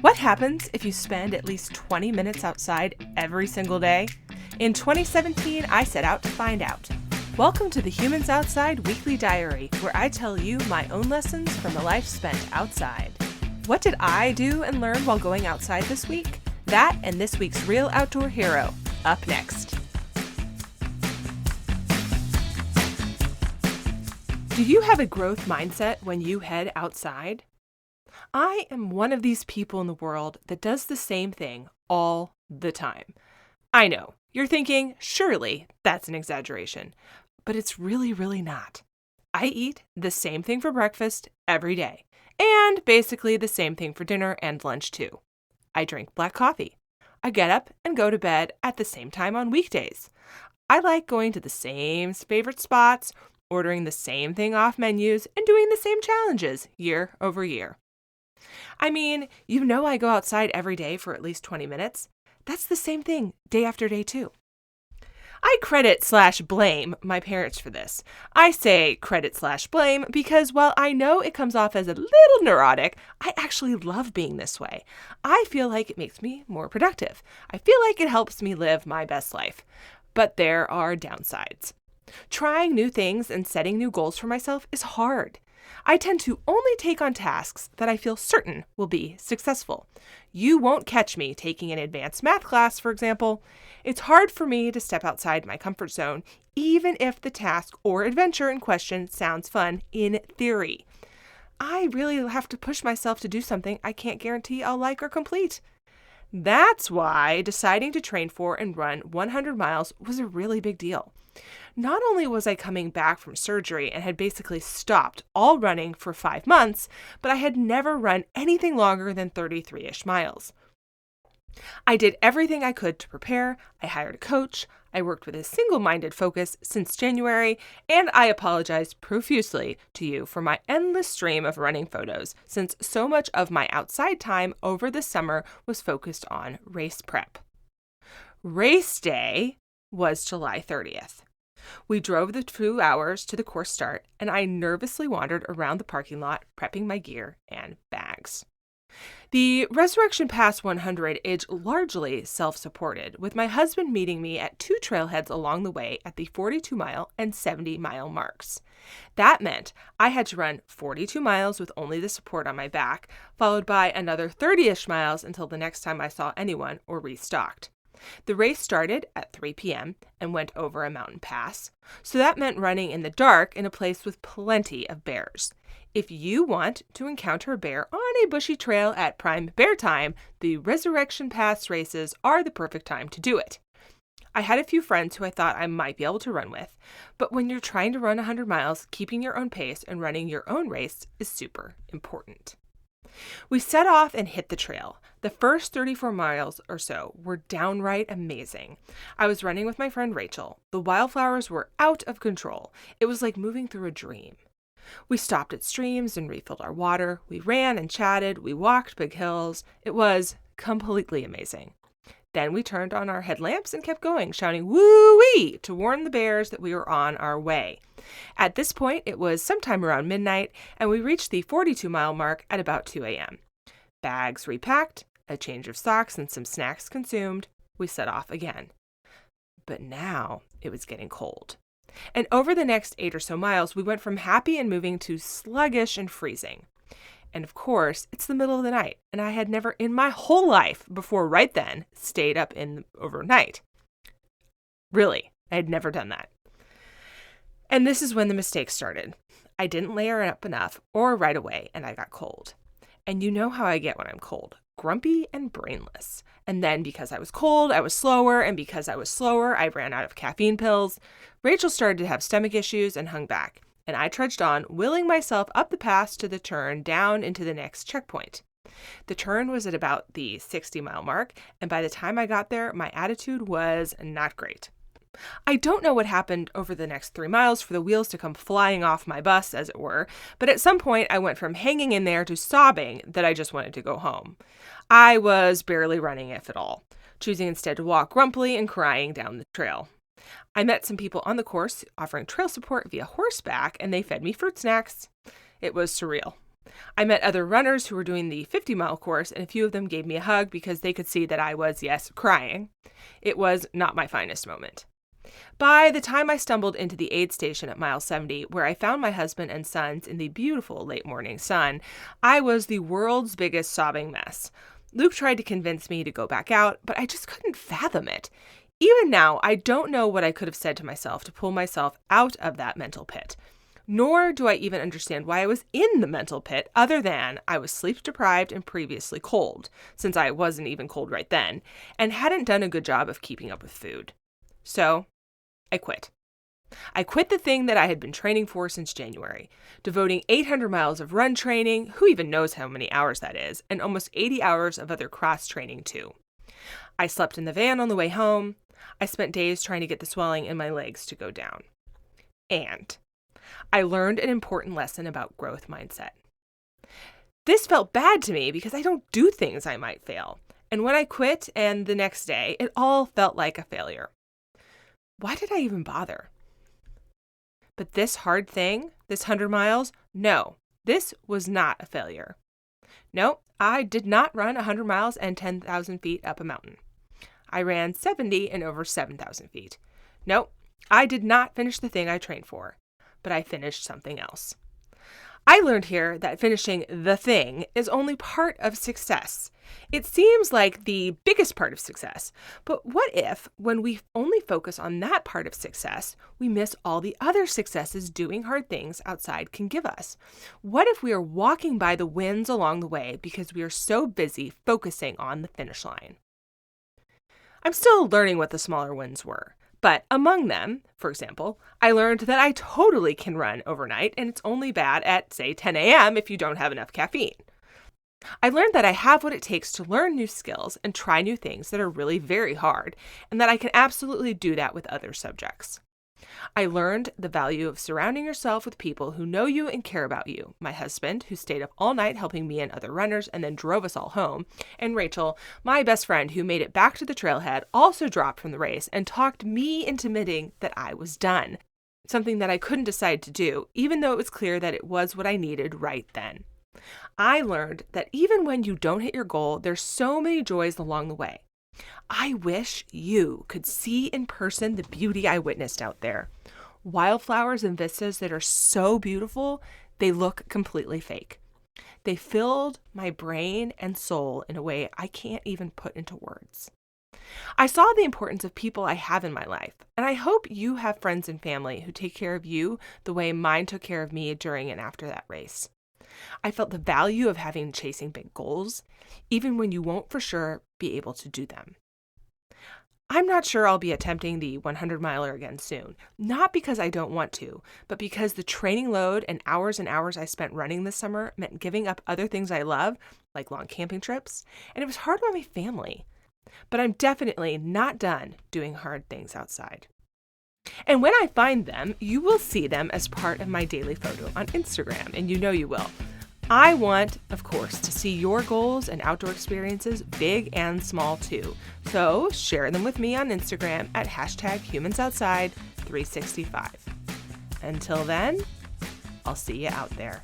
What happens if you spend at least 20 minutes outside every single day? In 2017, I set out to find out. Welcome to the Humans Outside Weekly Diary, where I tell you my own lessons from a life spent outside. What did I do and learn while going outside this week? That and this week's Real Outdoor Hero, up next. Do you have a growth mindset when you head outside? I am one of these people in the world that does the same thing all the time. I know, you're thinking, surely that's an exaggeration, but it's really not. I eat the same thing for breakfast every day, and basically the same thing for dinner and lunch too. I drink black coffee. I get up and go to bed at the same time on weekdays. I like going to the same favorite spots, ordering the same thing off menus, and doing the same challenges year over year. I mean, I go outside every day for at least 20 minutes. That's the same thing day after day too. I credit/blame my parents for this. I say credit/blame because while I know it comes off as a little neurotic, I actually love being this way. I feel like it makes me more productive. I feel like it helps me live my best life. But there are downsides. Trying new things and setting new goals for myself is hard. I tend to only take on tasks that I feel certain will be successful. You won't catch me taking an advanced math class, for example. It's hard for me to step outside my comfort zone, even if the task or adventure in question sounds fun in theory. I really have to push myself to do something I can't guarantee I'll like or complete. That's why deciding to train for and run 100 miles was a really big deal. Not only was I coming back from surgery and had basically stopped all running for 5 months, but I had never run anything longer than 33-ish miles. I did everything I could to prepare. I hired a coach. I worked with a single-minded focus since January, and I apologized profusely to you for my endless stream of running photos, since so much of my outside time over the summer was focused on race prep. Race day was July 30th. We drove the 2 hours to the course start, and I nervously wandered around the parking lot, prepping my gear and bags. The Resurrection Pass 100 is largely self-supported, with my husband meeting me at 2 trailheads along the way at the 42-mile and 70-mile marks. That meant I had to run 42 miles with only the support on my back, followed by another 30-ish miles until the next time I saw anyone or restocked. The race started at 3 p.m. and went over a mountain pass, so that meant running in the dark in a place with plenty of bears. If you want to encounter a bear on a bushy trail at prime bear time, the Resurrection Pass races are the perfect time to do it. I had a few friends who I thought I might be able to run with, but when you're trying to run 100 miles, keeping your own pace and running your own race is super important. We set off and hit the trail. The first 34 miles or so were downright amazing. I was running with my friend Rachel. The wildflowers were out of control. It was like moving through a dream. We stopped at streams and refilled our water. We ran and chatted. We walked big hills. It was completely amazing. Then we turned on our headlamps and kept going, shouting woo-wee to warn the bears that we were on our way. At this point, it was sometime around midnight, and we reached the 42-mile mark at about 2 a.m. Bags repacked, a change of socks, and some snacks consumed, we set off again. But now it was getting cold. And over the next 8 or so miles, we went from happy and moving to sluggish and freezing. And of course, it's the middle of the night, and I had never in my whole life before right then stayed up overnight. Really, I had never done that. And this is when the mistakes started. I didn't layer up enough or right away, and I got cold. And you know how I get when I'm cold. Grumpy and brainless. And then because I was cold, I was slower, and because I was slower, I ran out of caffeine pills. Rachel started to have stomach issues and hung back. And I trudged on, willing myself up the pass to the turn down into the next checkpoint. The turn was at about the 60-mile mark, and by the time I got there, my attitude was not great. I don't know what happened over the next 3 miles for the wheels to come flying off my bus, as it were, but at some point I went from hanging in there to sobbing that I just wanted to go home. I was barely running, if at all, choosing instead to walk grumpily and crying down the trail. I met some people on the course offering trail support via horseback, and they fed me fruit snacks. It was surreal. I met other runners who were doing the 50-mile course, and a few of them gave me a hug because they could see that I was, yes, crying. It was not my finest moment. By the time I stumbled into the aid station at mile 70, where I found my husband and sons in the beautiful late morning sun, I was the world's biggest sobbing mess. Luke tried to convince me to go back out, but I just couldn't fathom it. Even now, I don't know what I could have said to myself to pull myself out of that mental pit. Nor do I even understand why I was in the mental pit other than I was sleep deprived and previously cold, since I wasn't even cold right then, and hadn't done a good job of keeping up with food. So, I quit. I quit the thing that I had been training for since January, devoting 800 miles of run training, who even knows how many hours that is, and almost 80 hours of other cross training too. I slept in the van on the way home. I spent days trying to get the swelling in my legs to go down. And I learned an important lesson about growth mindset. This felt bad to me because I don't do things I might fail. And when I quit and the next day, it all felt like a failure. Why did I even bother? But this hard thing, this 100 miles, no, this was not a failure. No, I did not run 100 miles and 10,000 feet up a mountain. I ran 70 and over 7,000 feet. No, I did not finish the thing I trained for, but I finished something else. I learned here that finishing the thing is only part of success. It seems like the biggest part of success, but what if, when we only focus on that part of success, we miss all the other successes doing hard things outside can give us? What if we are walking by the wins along the way because we are so busy focusing on the finish line? I'm still learning what the smaller wins were. But among them, for example, I learned that I totally can run overnight and it's only bad at, say, 10 a.m. if you don't have enough caffeine. I learned that I have what it takes to learn new skills and try new things that are really very hard, and that I can absolutely do that with other subjects. I learned the value of surrounding yourself with people who know you and care about you. My husband, who stayed up all night helping me and other runners and then drove us all home, and Rachel, my best friend who made it back to the trailhead, also dropped from the race and talked me into admitting that I was done, something that I couldn't decide to do, even though it was clear that it was what I needed right then. I learned that even when you don't hit your goal, there's so many joys along the way. I wish you could see in person the beauty I witnessed out there. Wildflowers and vistas that are so beautiful, they look completely fake. They filled my brain and soul in a way I can't even put into words. I saw the importance of people I have in my life, and I hope you have friends and family who take care of you the way mine took care of me during and after that race. I felt the value of chasing big goals, even when you won't for sure be able to do them. I'm not sure I'll be attempting the 100-miler again soon, not because I don't want to, but because the training load and hours I spent running this summer meant giving up other things I love, like long camping trips, and it was hard on my family. But I'm definitely not done doing hard things outside. And when I find them, you will see them as part of my daily photo on Instagram, and you know you will. I want, of course, to see your goals and outdoor experiences, big and small too. So share them with me on Instagram at #HumansOutside365. Until then, I'll see you out there.